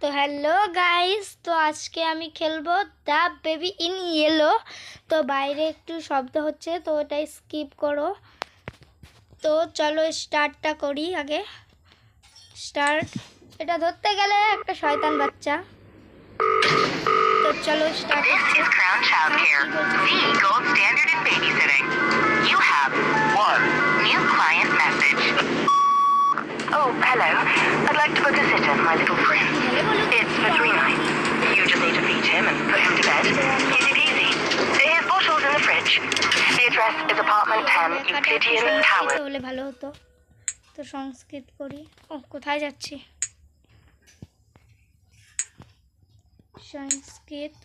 তো hello guys, তো আজকে আমি খেলবো দ্য বেবি ইন ইয়েলো। তো বাইরে একটু শব্দ হচ্ছে, তো ওটাই স্কিপ করো। তো চলো স্টার্টটা করি। আগে স্টার্ট। এটা ধরতে গেলে একটা শয়তান বাচ্চা। তো চলো start. This is Crown Childcare, the gold standard in babysitting. You have one new client message. Oh, hello. I'd like to book a sitter for my little friend. It's for 3 nights. You just need to feed him and put him to bed. Easy peasy. His bottle's in the fridge. The address is apartment 10, Euclidean Tower. হলে ভালো হতো। তো সংস্কৃত করি। ও কোথায় যাচ্ছি? সংস্কৃত।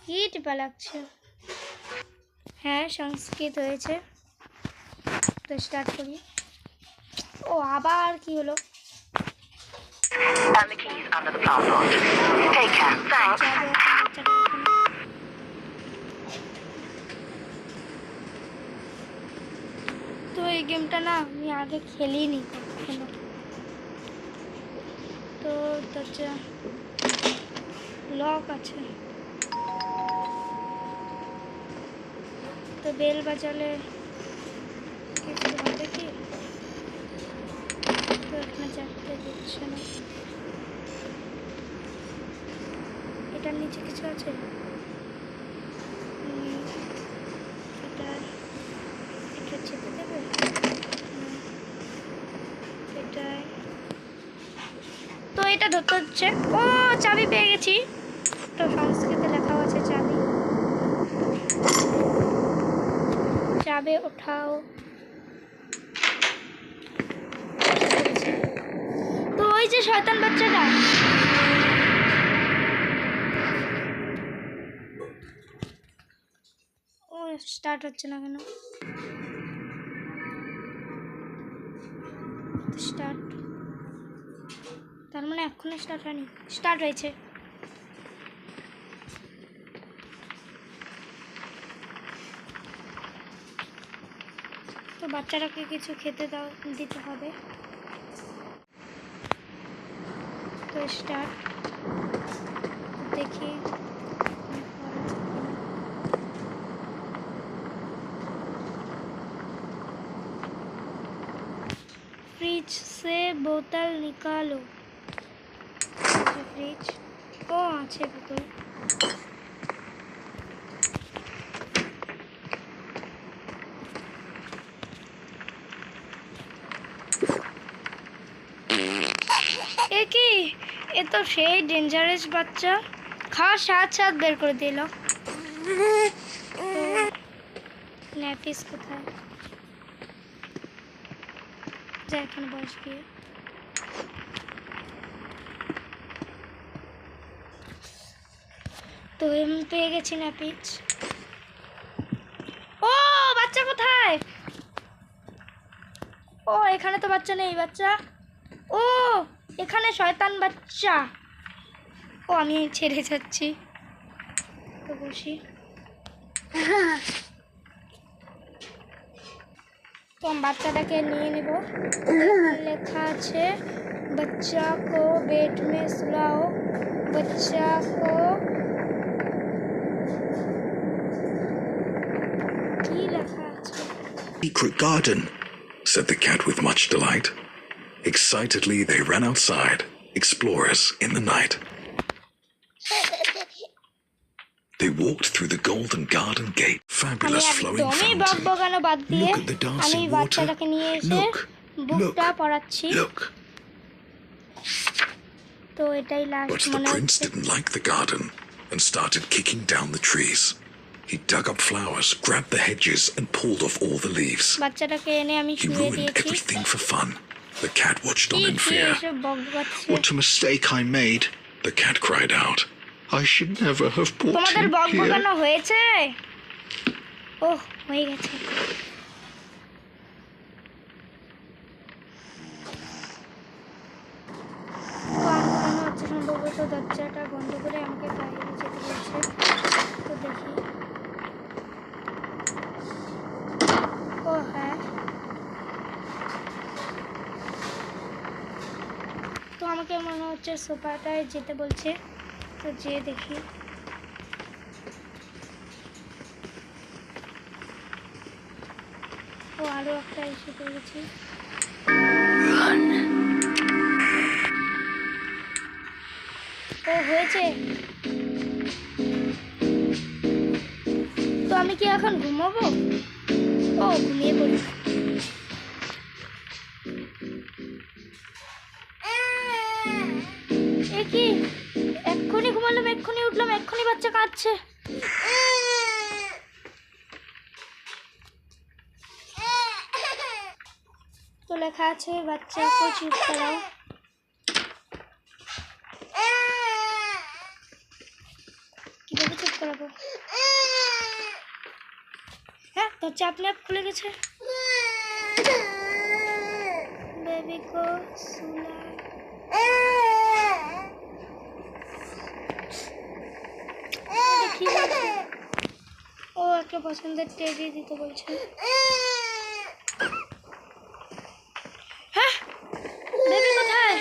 কি টিপা লাগছে। হ্যাঁ, সংস্কৃত হয়েছে। তো স্টার্ট করি। ও আবার কি হলো? And the keys under the plant pot. Take care. Thanks. তো এই গেমটা না আমি আগে খেলিনি কখনো। তো দরজা লক আছে। তো বেল বাজালে কিছু হবে কি? তো এখানে চাপতে দিচ্ছে না। এটার নিচে কিছু আছে? এটা চেপে দেবে? এটাই। তো এটা ধরতে হচ্ছে। ও চাবি পেয়ে গেছি। তো সংস্কৃতে লেখাও আছে চাবি। চাবি ওঠাও। তো ওই যে শয়তান বাচ্চাটা। ও স্টার্ট হচ্ছে না কেন? স্টার্ট। তার মানে এখনো স্টার্ট হয়নি। স্টার্ট হয়েছে। তো বাচ্চাটাকে কিছু খেতে দিতে হবে। তো স্টার্ট দেখি। फ्रिज से बोतल निकालो। फ्रिज ओ আছে বোতল। এ কি? এ তো সেই ডেঞ্জারাস বাচ্চা। খাওয়ার সাথে সাথে বের করে দিল। ন্যাপিস কোথায়? যা এখানে বস গিয়ে। তো আমি পেয়ে গেছি ন্যাপিস। ও বাচ্চা কোথায়? ও এখানে তো বাচ্চা নেই। বাচ্চা ও এখানে শয়তান বাচ্চা। ও আমি ছেড়ে যাচ্ছি। তো বসি। তো আমি বাচ্চাটাকে নিয়ে নেব। লেখা আছে बच्चा को बेड में सुलाओ, बच्चा को की লেখা আছে? Secret garden, said the cat with much delight. Excitedly they ran outside, explorers in the night. They walked through the golden garden gate, fabulous flowing fountain. Look at the dancing water. Look, look, look. তো এটাই last But the মনে prince হচ্ছে। didn't like the garden and started kicking down the trees. He dug up flowers, grabbed the hedges, and pulled off all the leaves. বাচ্চাটাকে এনে আমি He শুয়ে ruined দিয়েছি। everything for fun. The cat watched on in কি fear. এসব বকবাচ্ছে? What a mistake I made, the cat cried out. I should never have brought তোমাদের him বকবকানো here. হয়েছে? ওহ হয়ে গেছে। হচ্ছে সম্ভবত দরজাটা বন্ধ করে আমাকে বাইরে যেতে বলছে। তো দেখি। ও হ্যাঁ আমাকে মনে হচ্ছে সোফাটায় যেতে বলছে, তো যেয়ে দেখি। ও আরও একটা এসে পড়েছি। ও হয়েছে। তো আমি কি এখন ঘুমাবো? ও ঘুমিয়ে পড়ি। এ কি, এক্ষুনি ঘুমালাম, এক্ষুনি উঠলাম, এক্ষুনি বাচ্চা কাঁদছে। তো লেখা আছে বাচ্চাকে চুপ করাও। কিভাবে চুপ করাবো? হ্যাঁ, দরজা আপনি আপ খুলে গেছে। বেবি কো সুলা। কি বলছে? ও একটা পছন্দের টেডি দিতে বলছে। হ্যাঁ, বেবি কোথায়?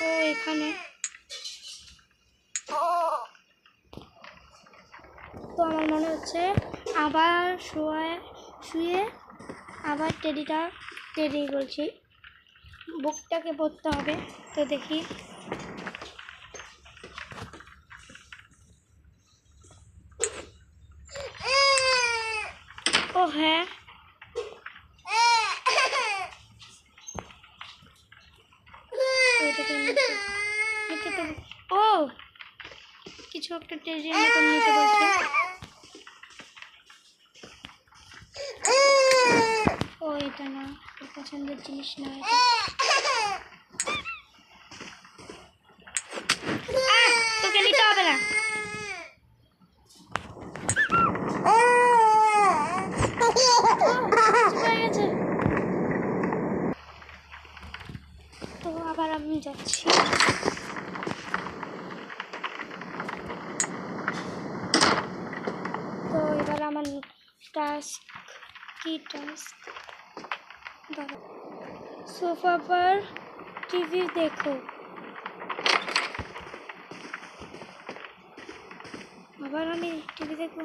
ও এখানে। তো আমার মনে হচ্ছে আবার শুয়ে আবার টেডি বলছি, বুকটাকে পড়তে হবে। তো দেখি। ও হ্যাঁ, ও কিছু একটা টেডি মতন নিতে বলছে। ও এটা না, ওর পছন্দের জিনিস না এটা। তোকে নিতে হবে না। তো আবার আমি যাচ্ছি। তো এবার আমার टास्क की टास्क सोफा पर टीवी देखो। আবার আমি টিভি দেখবো,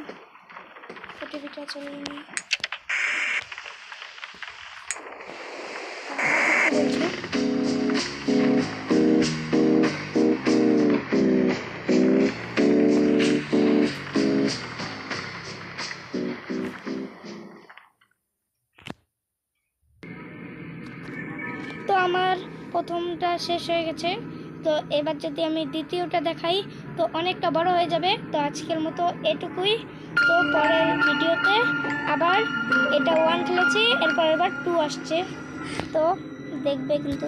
তো টিভিটা চলেনি। তো আমার প্রথমটা শেষ হয়ে গেছে। তো এবার যদি আমি দ্বিতীয়টা দেখাই তো অনেকটা বড় হয়ে যাবে। তো আজকের মতো এটুকুই। তো পরের ভিডিওতে আবার এটা 1 খেলেছি, এরপর এবার 2 আসছে, তো দেখবে কিন্তু।